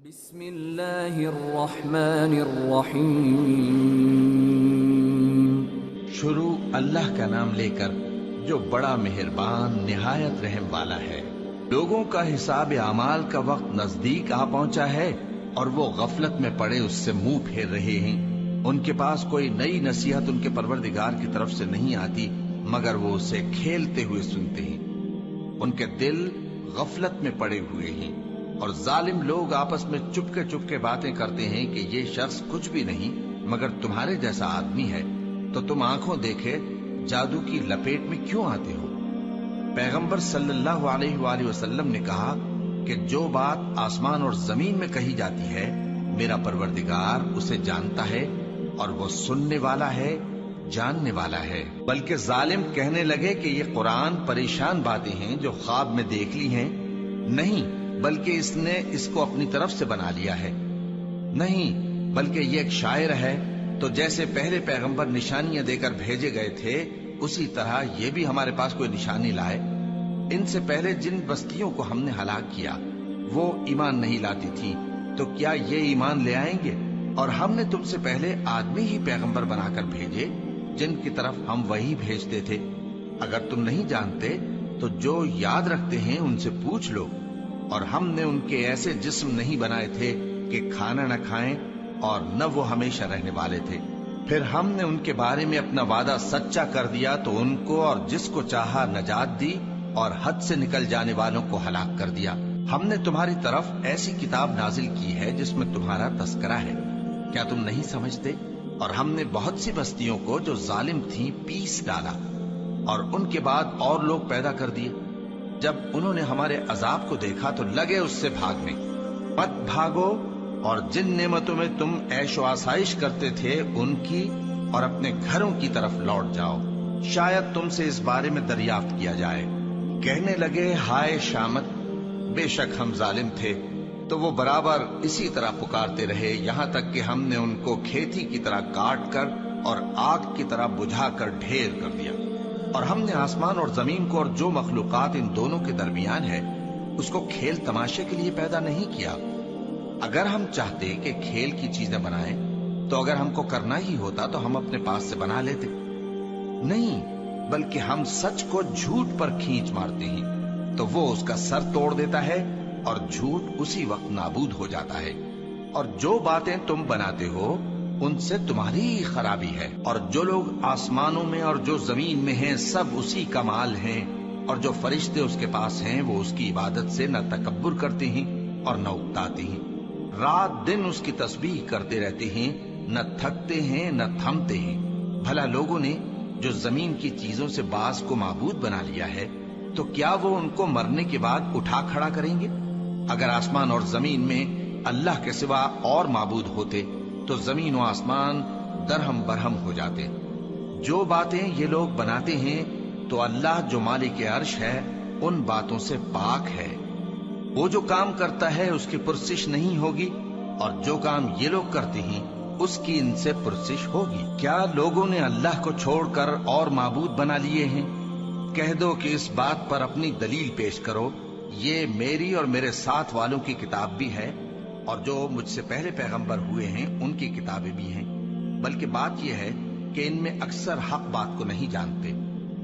بسم اللہ الرحمن الرحیم۔ شروع اللہ کا نام لے کر جو بڑا مہربان نہایت رحم والا ہے۔ لوگوں کا حساب اعمال کا وقت نزدیک آ پہنچا ہے اور وہ غفلت میں پڑے اس سے منہ پھیر رہے ہیں۔ ان کے پاس کوئی نئی نصیحت ان کے پروردگار کی طرف سے نہیں آتی مگر وہ اسے کھیلتے ہوئے سنتے ہیں۔ ان کے دل غفلت میں پڑے ہوئے ہیں اور ظالم لوگ آپس میں چپ کے باتیں کرتے ہیں کہ یہ شخص کچھ بھی نہیں مگر تمہارے جیسا آدمی ہے، تو تم آنکھوں دیکھے جادو کی لپیٹ میں کیوں آتے ہو؟ پیغمبر صلی اللہ علیہ وآلہ وسلم نے کہا کہ جو بات آسمان اور زمین میں کہی جاتی ہے میرا پروردگار اسے جانتا ہے اور وہ سننے والا ہے، جاننے والا ہے۔ بلکہ ظالم کہنے لگے کہ یہ قرآن پریشان باتیں ہیں جو خواب میں دیکھ لی ہیں۔ نہیں، بلکہ اس نے اس کو اپنی طرف سے بنا لیا ہے۔ نہیں، بلکہ یہ ایک شاعر ہے۔ تو جیسے پہلے پیغمبر نشانیاں دے کر بھیجے گئے تھے اسی طرح یہ بھی ہمارے پاس کوئی نشانی لائے۔ ان سے پہلے جن بستیوں کو ہم نے ہلاک کیا وہ ایمان نہیں لاتی تھی، تو کیا یہ ایمان لے آئیں گے؟ اور ہم نے تم سے پہلے آدمی ہی پیغمبر بنا کر بھیجے جن کی طرف ہم وہی بھیجتے تھے۔ اگر تم نہیں جانتے تو جو یاد رکھتے ہیں ان سے پوچھ لو۔ اور ہم نے ان کے ایسے جسم نہیں بنائے تھے کہ کھانا نہ کھائیں اور نہ وہ ہمیشہ رہنے والے تھے۔ پھر ہم نے ان کے بارے میں اپنا وعدہ سچا کر دیا تو ان کو اور جس کو چاہا نجات دی اور حد سے نکل جانے والوں کو ہلاک کر دیا۔ ہم نے تمہاری طرف ایسی کتاب نازل کی ہے جس میں تمہارا تذکرہ ہے، کیا تم نہیں سمجھتے؟ اور ہم نے بہت سی بستیوں کو جو ظالم تھیں پیس ڈالا اور ان کے بعد اور لوگ پیدا کر دیے۔ جب انہوں نے ہمارے عذاب کو دیکھا تو لگے اس سے بھاگنے۔ مت بھاگو اور جن نعمتوں میں تم عیش و آسائش کرتے تھے ان کی اور اپنے گھروں کی طرف لوٹ جاؤ، شاید تم سے اس بارے میں دریافت کیا جائے۔ کہنے لگے ہائے شامت، بے شک ہم ظالم تھے۔ تو وہ برابر اسی طرح پکارتے رہے یہاں تک کہ ہم نے ان کو کھیتی کی طرح کاٹ کر اور آگ کی طرح بجھا کر ڈھیر کر دیا۔ اور ہم نے آسمان اور زمین کو اور جو مخلوقات ان دونوں کے درمیان ہے اس کو کھیل تماشے کے لیے پیدا نہیں کیا۔ اگر ہم چاہتے کہ کھیل کی چیزیں بنائیں تو اگر ہم کو کرنا ہی ہوتا تو ہم اپنے پاس سے بنا لیتے۔ نہیں، بلکہ ہم سچ کو جھوٹ پر کھینچ مارتے ہیں تو وہ اس کا سر توڑ دیتا ہے اور جھوٹ اسی وقت نابود ہو جاتا ہے۔ اور جو باتیں تم بناتے ہو ان سے تمہاری ہی خرابی ہے۔ اور جو لوگ آسمانوں میں اور جو زمین میں ہیں سب اسی کا مال ہیں، اور جو فرشتے اس کے پاس ہیں وہ اس کی عبادت سے نہ تکبر کرتے ہیں اور نہ اکتاتے ہیں۔ رات دن اس کی تسبیح کرتے رہتے ہیں، نہ تھکتے ہیں نہ تھمتے ہیں۔ بھلا لوگوں نے جو زمین کی چیزوں سے بعض کو معبود بنا لیا ہے تو کیا وہ ان کو مرنے کے بعد اٹھا کھڑا کریں گے؟ اگر آسمان اور زمین میں اللہ کے سوا اور معبود ہوتے تو زمین و آسمان درہم برہم ہو جاتے۔ جو باتیں یہ لوگ بناتے ہیں تو اللہ جو مالک عرش ہے ان باتوں سے پاک ہے۔ وہ جو کام کرتا ہے اس کی پرسش نہیں ہوگی، اور جو کام یہ لوگ کرتے ہیں اس کی ان سے پرسش ہوگی۔ کیا لوگوں نے اللہ کو چھوڑ کر اور معبود بنا لیے ہیں؟ کہہ دو کہ اس بات پر اپنی دلیل پیش کرو، یہ میری اور میرے ساتھ والوں کی کتاب بھی ہے اور جو مجھ سے پہلے پیغمبر ہوئے ہیں ان کی کتابیں بھی ہیں۔ بلکہ بات یہ ہے کہ ان میں اکثر حق بات کو نہیں جانتے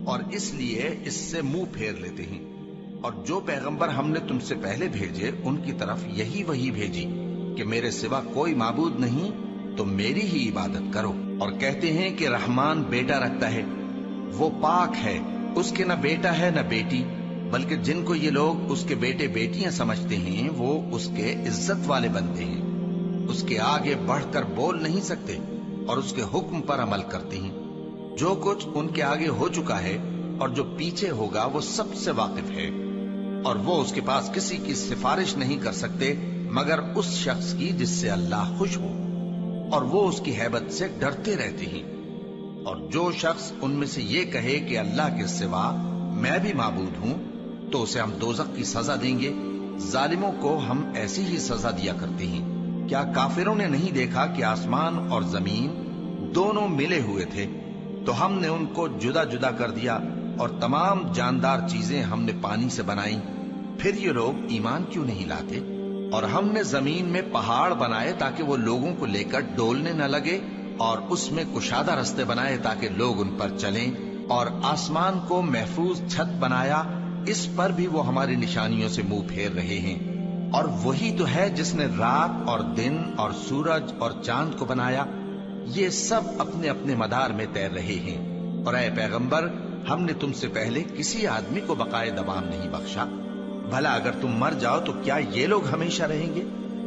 اور اس لیے اس سے منہ پھیر لیتے ہیں۔ اور جو پیغمبر ہم نے تم سے پہلے بھیجے ان کی طرف یہی وحی بھیجی کہ میرے سوا کوئی معبود نہیں تو میری ہی عبادت کرو۔ اور کہتے ہیں کہ رحمان بیٹا رکھتا ہے، وہ پاک ہے، اس کے نہ بیٹا ہے نہ بیٹی، بلکہ جن کو یہ لوگ اس کے بیٹے بیٹیاں سمجھتے ہیں وہ اس کے عزت والے بنتے ہیں۔ اس کے آگے بڑھ کر بول نہیں سکتے اور اس کے حکم پر عمل کرتے ہیں۔ جو کچھ ان کے آگے ہو چکا ہے اور جو پیچھے ہوگا وہ سب سے واقف ہے، اور وہ اس کے پاس کسی کی سفارش نہیں کر سکتے مگر اس شخص کی جس سے اللہ خوش ہو، اور وہ اس کی ہیبت سے ڈرتے رہتے ہیں۔ اور جو شخص ان میں سے یہ کہے کہ اللہ کے سوا میں بھی معبود ہوں تو اسے ہم دوزخ کی سزا دیں گے۔ ظالموں کو ہم ایسی ہی سزا دیا کرتے ہیں۔ کیا کافروں نے نہیں دیکھا کہ آسمان اور زمین دونوں ملے ہوئے تھے تو ہم نے ان کو جدا جدا کر دیا اور تمام جاندار چیزیں ہم نے پانی سے بنائیں، پھر یہ لوگ ایمان کیوں نہیں لاتے؟ اور ہم نے زمین میں پہاڑ بنائے تاکہ وہ لوگوں کو لے کر ڈولنے نہ لگے، اور اس میں کشادہ رستے بنائے تاکہ لوگ ان پر چلیں، اور آسمان کو محفوظ چھت بنایا، اس پر بھی وہ ہماری نشانیوں سے منہ پھیر رہے ہیں۔ اور وہی تو ہے جس نے رات اور دن اور سورج اور چاند کو بنایا، یہ سب اپنے اپنے مدار میں تیر رہے ہیں۔ اور اے پیغمبر، ہم نے تم سے پہلے کسی آدمی کو بقائے دوام نہیں بخشا، بھلا اگر تم مر جاؤ تو کیا یہ لوگ ہمیشہ رہیں گے؟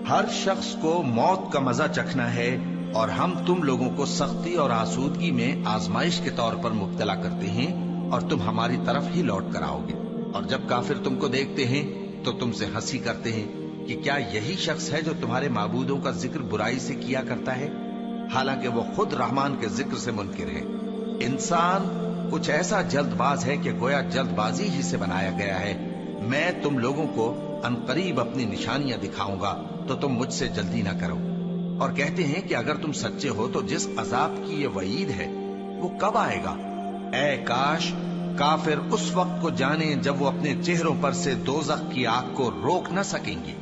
ہر شخص کو موت کا مزہ چکھنا ہے، اور ہم تم لوگوں کو سختی اور آسودگی میں آزمائش کے طور پر مبتلا کرتے ہیں، اور تم ہماری طرف ہی لوٹ کر آؤ گے۔ اور جب کافر تم کو دیکھتے ہیں تو تم سے ہنسی کرتے ہیں کہ کیا یہی شخص ہے جو تمہارے معبودوں کا ذکر برائی سے کیا کرتا ہے، حالانکہ وہ خود رحمان کے ذکر سے منکر ہے۔ انسان کچھ ایسا جلد باز ہے کہ گویا جلد بازی ہی سے بنایا گیا ہے۔ میں تم لوگوں کو عنقریب اپنی نشانیاں دکھاؤں گا تو تم مجھ سے جلدی نہ کرو۔ اور کہتے ہیں کہ اگر تم سچے ہو تو جس عذاب کی یہ وعید ہے وہ کب آئے گا؟ اے کاش کافر اس وقت کو جانے جب وہ اپنے چہروں پر سے دوزخ کی آگ کو روک نہ سکیں گے،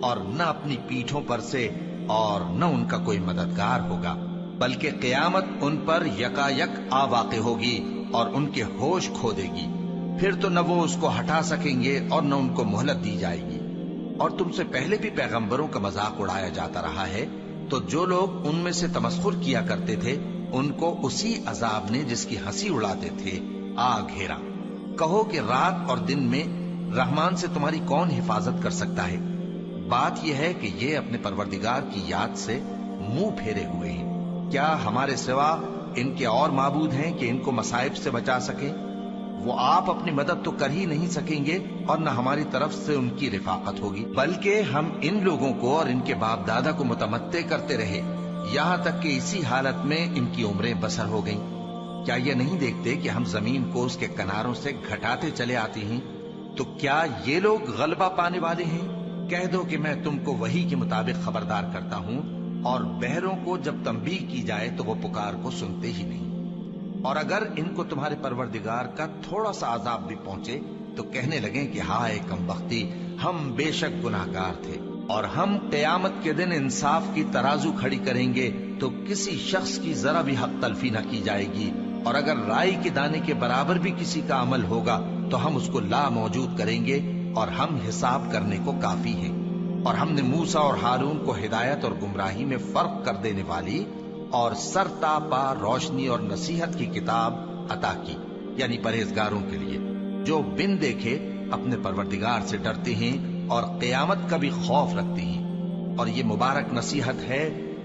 اور نہ اپنی پیٹھوں پر سے، اور نہ ان کا کوئی مددگار ہوگا، بلکہ قیامت ان پر یکایک آ واقع ہوگی اور ان کے ہوش کھو دے گی، پھر تو نہ وہ اس کو ہٹا سکیں گے اور نہ ان کو مہلت دی جائے گی۔ اور تم سے پہلے بھی پیغمبروں کا مذاق اڑایا جاتا رہا ہے، تو جو لوگ ان میں سے تمسخر کیا کرتے تھے ان کو اسی عذاب نے جس کی ہنسی اڑاتے تھے آ گھیرا۔ کہو کہ رات اور دن میں رحمان سے تمہاری کون حفاظت کر سکتا ہے؟ بات یہ ہے کہ یہ اپنے پروردگار کی یاد سے منہ پھیرے ہوئے ہیں۔ کیا ہمارے سوا ان کے اور معبود ہیں کہ ان کو مصائب سے بچا سکیں؟ وہ آپ اپنی مدد تو کر ہی نہیں سکیں گے، اور نہ ہماری طرف سے ان کی رفاقت ہوگی، بلکہ ہم ان لوگوں کو اور ان کے باپ دادا کو متمتع کرتے رہے، یہاں تک کہ اسی حالت میں ان کی عمریں بسر ہو گئیں۔ کیا یہ نہیں دیکھتے کہ ہم زمین کو اس کے کناروں سے گھٹاتے چلے آتے ہیں؟ تو کیا یہ لوگ غلبہ پانے والے ہیں؟ کہہ دو کہ میں تم کو وحی کے مطابق خبردار کرتا ہوں، اور بہروں کو جب تنبیہ کی جائے تو وہ پکار کو سنتے ہی نہیں۔ اور اگر ان کو تمہارے پروردگار کا تھوڑا سا عذاب بھی پہنچے تو کہنے لگیں کہ ہائے کم بختی، ہم بے شک گناہگار تھے۔ اور ہم قیامت کے دن انصاف کی ترازو کھڑی کریں گے تو کسی شخص کی ذرا بھی حق تلفی نہ کی جائے گی، اور اگر رائی کے دانے کے برابر بھی کسی کا عمل ہوگا تو ہم اس کو لا موجود کریں گے، اور ہم حساب کرنے کو کافی ہیں۔ اور ہم نے موسیٰ اور ہارون کو ہدایت اور گمراہی میں فرق کر دینے والی اور سر تا پا روشنی اور نصیحت کی کتاب عطا کی، یعنی پرہیزگاروں کے لیے جو بن دیکھے اپنے پروردگار سے ڈرتے ہیں اور قیامت کا بھی خوف رکھتے ہیں۔ اور یہ مبارک نصیحت ہے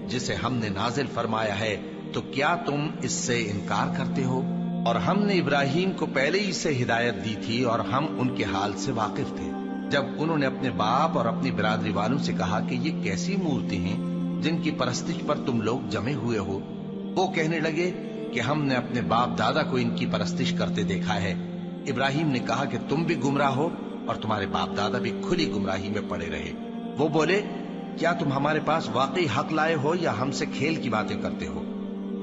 جسے ہم نے نازل فرمایا ہے، تو کیا تم اس سے انکار کرتے ہو؟ اور ہم نے ابراہیم کو پہلے ہی سے ہدایت دی تھی، اور ہم ان کے حال سے واقف تھے جب انہوں نے اپنے باپ اور اپنی برادری والوں سے کہا کہ یہ کیسی مورتی ہیں جن کی پرستش پر تم لوگ جمے ہوئے ہو۔ وہ کہنے لگے کہ ہم نے اپنے باپ دادا کو ان کی پرستش کرتے دیکھا ہے۔ ابراہیم نے کہا کہ تم بھی گمراہ ہو اور تمہارے باپ دادا بھی کھلی گمراہی میں پڑے رہے۔ وہ بولے کیا تم ہمارے پاس واقعی حق لائے ہو یا ہم سے کھیل کی باتیں کرتے ہو؟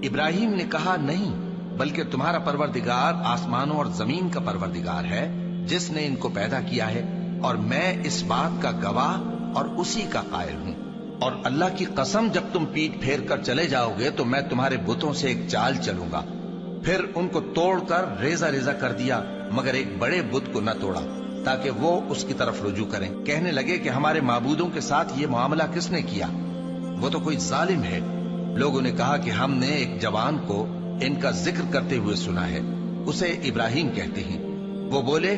ابراہیم نے کہا نہیں، بلکہ تمہارا پروردگار آسمانوں اور زمین کا پروردگار ہے جس نے ان کو پیدا کیا ہے، اور میں اس بات کا گواہ اور اسی کا قائل ہوں۔ اور اللہ کی قسم جب تم پیٹ پھیر کر چلے جاؤ گے تو میں تمہارے بتوں سے ایک چال چلوں گا۔ پھر ان کو توڑ کر ریزہ ریزہ کر دیا، مگر ایک بڑے بت کو نہ توڑا تاکہ وہ اس کی طرف رجوع کریں۔ کہنے لگے کہ ہمارے معبودوں کے ساتھ یہ معاملہ کس نے کیا؟ وہ تو کوئی ظالم ہے۔ لوگوں نے کہا کہ ہم نے ایک جوان کو ان کا ذکر کرتے ہوئے سنا ہے، اسے ابراہیم کہتے ہیں۔ وہ بولے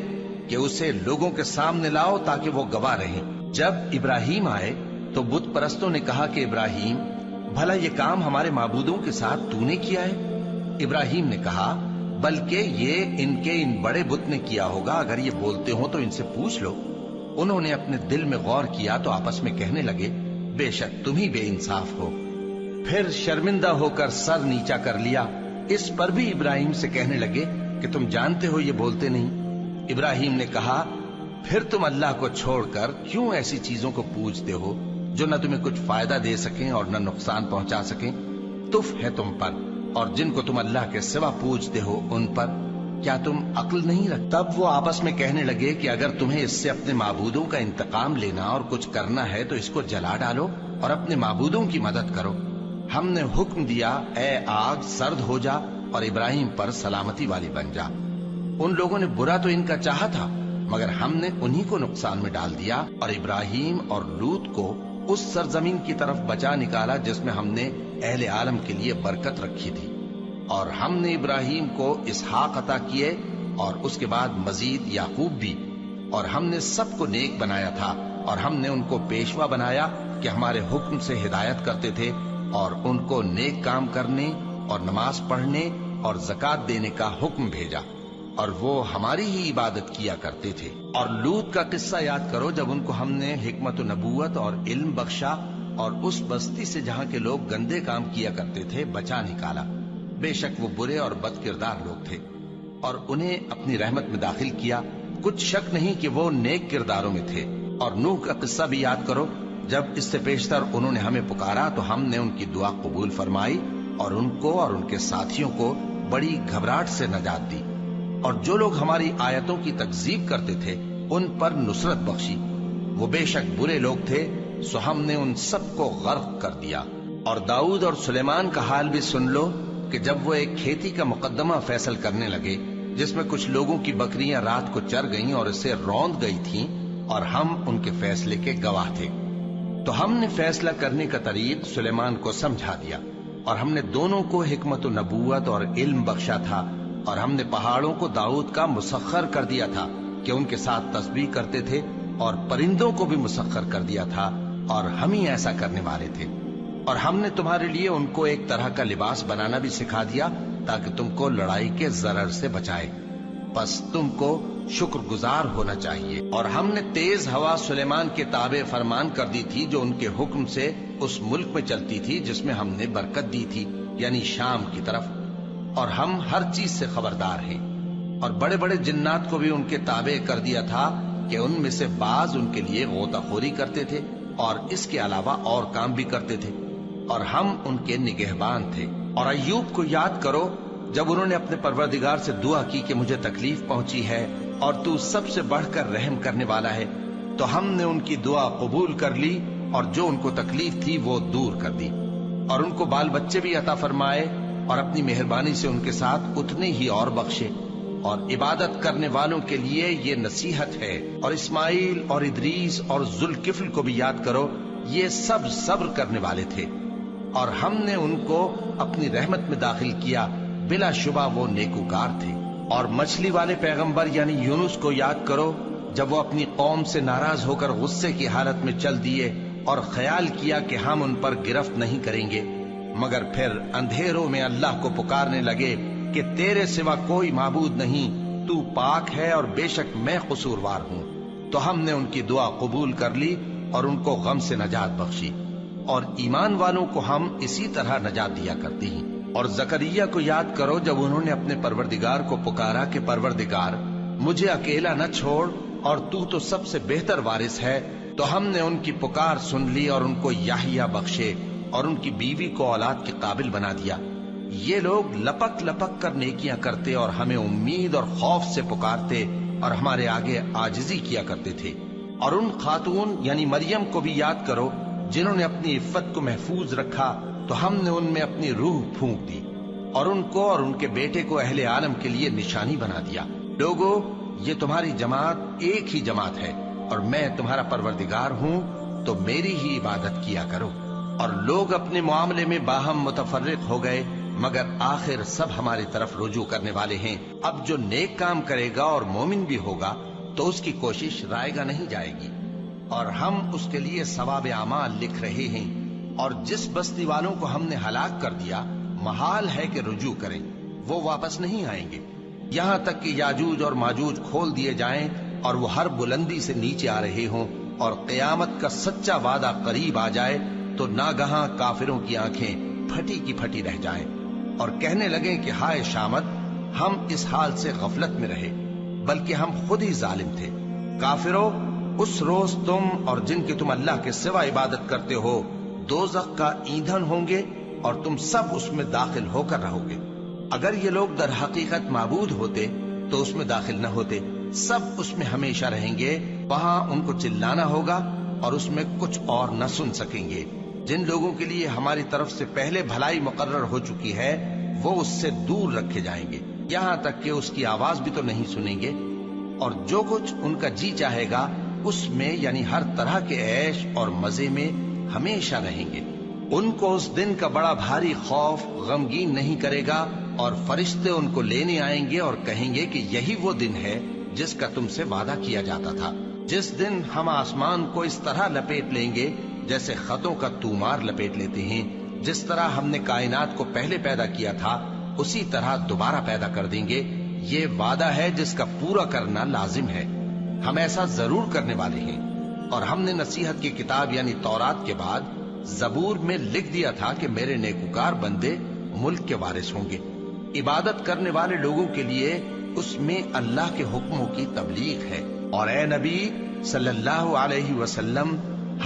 کہ اسے لوگوں کے سامنے لاؤ تاکہ وہ گواہ رہیں۔ جب ابراہیم آئے تو بت پرستوں نے کہا کہ ابراہیم، بھلا یہ کام ہمارے معبودوں کے ساتھ تو نے کیا ہے؟ ابراہیم نے کہا بلکہ یہ ان کے ان بڑے بت نے کیا ہوگا، اگر یہ بولتے ہوں تو ان سے پوچھ لو۔ انہوں نے اپنے دل میں غور کیا تو آپس میں کہنے لگے بے شک تم ہی بے انصاف ہو۔ پھر شرمندہ ہو کر سر نیچا کر لیا۔ اس پر بھی ابراہیم سے کہنے لگے کہ تم جانتے ہو یہ بولتے نہیں۔ ابراہیم نے کہا پھر تم اللہ کو چھوڑ کر کیوں ایسی چیزوں کو پوجتے ہو جو نہ تمہیں کچھ فائدہ دے سکیں اور نہ نقصان پہنچا سکیں؟ تف ہے تم پر اور جن کو تم اللہ کے سوا پوجتے ہو ان پر۔ کیا تم عقل نہیں رکھتے؟ تب وہ آپس میں کہنے لگے کہ اگر تمہیں اس سے اپنے معبودوں کا انتقام لینا اور کچھ کرنا ہے تو اس کو جلا ڈالو اور اپنے معبودوں کی مدد کرو۔ ہم نے حکم دیا اے آگ سرد ہو جا اور ابراہیم پر سلامتی والی بن جا۔ ان لوگوں نے برا تو ان کا چاہا تھا، مگر ہم نے انہی کو نقصان میں ڈال دیا اور ابراہیم اور لوط کو اس سرزمین کی طرف بچا نکالا جس میں ہم نے اہل عالم کے لیے برکت رکھی تھی۔ اور ہم نے ابراہیم کو اسحاق عطا کیے اور اس کے بعد مزید یعقوب بھی، اور ہم نے سب کو نیک بنایا تھا اور ہم نے ان کو پیشوا بنایا کہ ہمارے حکم سے ہدایت کرتے تھے اور ان کو نیک کام کرنے اور نماز پڑھنے اور زکوٰۃ دینے کا حکم بھیجا، اور وہ ہماری ہی عبادت کیا کرتے تھے۔ اور لوط کا قصہ یاد کرو جب ان کو ہم نے حکمت و نبوت اور علم بخشا اور اس بستی سے جہاں کے لوگ گندے کام کیا کرتے تھے بچا نکالا۔ بے شک وہ برے اور بد کردار لوگ تھے، اور انہیں اپنی رحمت میں داخل کیا، کچھ شک نہیں کہ وہ نیک کرداروں میں تھے۔ اور نوح کا قصہ بھی یاد کرو جب اس سے پیشتر انہوں نے ہمیں پکارا تو ہم نے ان کی دعا قبول فرمائی اور ان کو اور ان کے ساتھیوں کو بڑی گھبراہٹ سے نجات دی، اور جو لوگ ہماری آیتوں کی تکذیب کرتے تھے ان پر نصرت بخشی۔ وہ بے شک برے لوگ تھے، سو ہم نے ان سب کو غرق کر دیا۔ اور داؤد اور سلیمان کا حال بھی سن لو کہ جب وہ ایک کھیتی کا مقدمہ فیصل کرنے لگے جس میں کچھ لوگوں کی بکریاں رات کو چر گئیں اور اسے روند گئی تھیں، اور ہم ان کے فیصلے کے گواہ تھے، تو ہم نے فیصلہ کرنے کا طریق سلیمان کو سمجھا دیا، اور ہم نے دونوں کو حکمت و نبوت اور علم بخشا تھا، اور ہم نے پہاڑوں کو داؤد کا مسخر کر دیا تھا کہ ان کے ساتھ تسبیح کرتے تھے، اور پرندوں کو بھی مسخر کر دیا تھا، اور ہم ہی ایسا کرنے والے تھے۔ اور ہم نے تمہارے لیے ان کو ایک طرح کا لباس بنانا بھی سکھا دیا تاکہ تم کو لڑائی کے ضرر سے بچائے، پس تم کو شکر گزار ہونا چاہیے۔ اور ہم نے تیز ہوا سلیمان کے تابع فرمان کر دی تھی جو ان کے حکم سے اس ملک میں چلتی تھی جس میں ہم نے برکت دی تھی، یعنی شام کی طرف، اور ہم ہر چیز سے خبردار ہیں۔ اور بڑے بڑے جنات کو بھی ان کے تابع کر دیا تھا کہ ان میں سے بعض ان کے لیے غوطہ خوری کرتے تھے اور اس کے علاوہ اور کام بھی کرتے تھے، اور ہم ان کے نگہبان تھے۔ اور ایوب کو یاد کرو جب انہوں نے اپنے پروردگار سے دعا کی کہ مجھے تکلیف پہنچی ہے اور تو سب سے بڑھ کر رحم کرنے والا ہے، تو ہم نے ان کی دعا قبول کر لی اور جو ان کو تکلیف تھی وہ دور کر دی، اور ان کو بال بچے بھی عطا فرمائے اور اپنی مہربانی سے ان کے ساتھ اتنے ہی اور بخشے۔ اور عبادت کرنے والوں کے لیے یہ نصیحت ہے۔ اور اسماعیل اور ادریس اور ذوالکفل کو بھی یاد کرو، یہ سب صبر کرنے والے تھے، اور ہم نے ان کو اپنی رحمت میں داخل کیا، بلا شبہ وہ نیکوکار تھے۔ اور مچھلی والے پیغمبر یعنی یونس کو یاد کرو جب وہ اپنی قوم سے ناراض ہو کر غصے کی حالت میں چل دیے اور خیال کیا کہ ہم ان پر گرفت نہیں کریں گے، مگر پھر اندھیروں میں اللہ کو پکارنے لگے کہ تیرے سوا کوئی معبود نہیں، تو پاک ہے اور بے شک میں قصوروار ہوں، تو ہم نے ان کی دعا قبول کر لی اور ان کو غم سے نجات بخشی، اور ایمان والوں کو ہم اسی طرح نجات دیا کرتے ہیں۔ اور زکریا کو یاد کرو جب انہوں نے اپنے پروردگار کو پکارا کہ پروردگار مجھے اکیلا نہ چھوڑ اور تو سب سے بہتر وارث ہے، تو ہم نے ان کی پکار سن لی اور ان کو یحییٰ بخشے اور ان کی بیوی کو اولاد کے قابل بنا دیا۔ یہ لوگ لپک لپک کر نیکیاں کرتے اور ہمیں امید اور خوف سے پکارتے اور ہمارے آگے عاجزی کیا کرتے تھے۔ اور ان خاتون یعنی مریم کو بھی یاد کرو جنہوں نے اپنی عفت کو محفوظ رکھا، تو ہم نے ان میں اپنی روح پھونک دی اور ان کو اور ان کے بیٹے کو اہل عالم کے لیے نشانی بنا دیا۔ لوگو، یہ تمہاری جماعت ایک ہی جماعت ہے اور میں تمہارا پروردگار ہوں، تو میری ہی عبادت کیا کرو۔ اور لوگ اپنے معاملے میں باہم متفرق ہو گئے، مگر آخر سب ہماری طرف رجوع کرنے والے ہیں۔ اب جو نیک کام کرے گا اور مومن بھی ہوگا تو اس کی کوشش رائے گا نہیں جائے گی، اور ہم اس کے لیے ثواب اعمال لکھ رہے ہیں۔ اور جس بستی والوں کو ہم نے ہلاک کر دیا، محال ہے کہ رجوع کریں، وہ واپس نہیں آئیں گے، یہاں تک کہ یاجوج اور ماجوج کھول دیے جائیں اور وہ ہر بلندی سے نیچے آ رہے ہوں، اور قیامت کا سچا وعدہ قریب آ جائے تو ناگہاں کافروں کی آنکھیں پھٹی کی پھٹی رہ جائیں اور کہنے لگیں کہ ہائے شامت، ہم اس حال سے غفلت میں رہے، بلکہ ہم خود ہی ظالم تھے۔ کافروں، اس روز تم اور جن کی تم اللہ کے سوا عبادت کرتے ہو دوزخ کا ایندھن ہوں گے اور تم سب اس میں داخل ہو کر رہو گے۔ اگر یہ لوگ در حقیقت معبود ہوتے تو اس میں داخل نہ ہوتے، سب اس میں ہمیشہ رہیں گے، وہاں ان کو چلانا ہوگا اور اس میں کچھ اور نہ سن سکیں گے۔ جن لوگوں کے لیے ہماری طرف سے پہلے بھلائی مقرر ہو چکی ہے وہ اس سے دور رکھے جائیں گے، یہاں تک کہ اس کی آواز بھی تو نہیں سنیں گے، اور جو کچھ ان کا جی چاہے گا اس میں یعنی ہر طرح کے عیش اور مزے میں ہمیشہ رہیں گے۔ ان کو اس دن کا بڑا بھاری خوف غمگین نہیں کرے گا، اور فرشتے ان کو لینے آئیں گے اور کہیں گے کہ یہی وہ دن ہے جس کا تم سے وعدہ کیا جاتا تھا، جس دن ہم آسمان کو اس طرح لپیٹ لیں گے جیسے خطوں کا تومار لپیٹ لیتے ہیں، جس طرح ہم نے کائنات کو پہلے پیدا کیا تھا اسی طرح دوبارہ پیدا کر دیں گے۔ یہ وعدہ ہے جس کا پورا کرنا لازم ہے، ہم ایسا ضرور کرنے والے ہیں۔ اور ہم نے نصیحت کی کتاب یعنی تورات کے بعد زبور میں لکھ دیا تھا کہ میرے نیکوکار بندے ملک کے وارث ہوں گے۔ عبادت کرنے والے لوگوں کے لیے اس میں اللہ کے حکموں کی تبلیغ ہے۔ اور اے نبی صلی اللہ علیہ وسلم،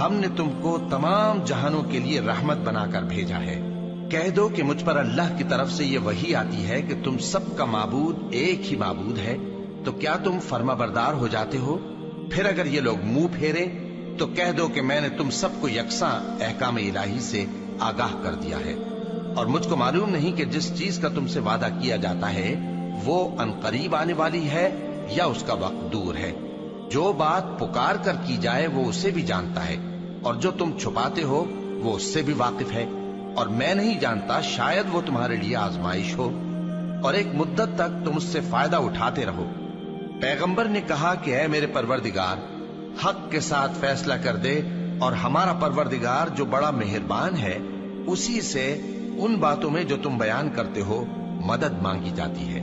ہم نے تم کو تمام جہانوں کے لیے رحمت بنا کر بھیجا ہے۔ کہہ دو کہ مجھ پر اللہ کی طرف سے یہ وحی آتی ہے کہ تم سب کا معبود ایک ہی معبود ہے، تو کیا تم فرما بردار ہو جاتے ہو؟ پھر اگر یہ لوگ منہ پھیریں تو کہہ دو کہ میں نے تم سب کو یکساں احکام الہی سے آگاہ کر دیا ہے، اور مجھ کو معلوم نہیں کہ جس چیز کا تم سے وعدہ کیا جاتا ہے وہ عنقریب آنے والی ہے یا اس کا وقت دور ہے۔ جو بات پکار کر کی جائے وہ اسے بھی جانتا ہے، اور جو تم چھپاتے ہو وہ اس سے بھی واقف ہے، اور میں نہیں جانتا شاید وہ تمہارے لیے آزمائش ہو، اور ایک مدت تک تم اس سے فائدہ اٹھاتے رہو۔ پیغمبر نے کہا کہ اے میرے پروردگار، حق کے ساتھ فیصلہ کر دے، اور ہمارا پروردگار جو بڑا مہربان ہے اسی سے ان باتوں میں جو تم بیان کرتے ہو مدد مانگی جاتی ہے۔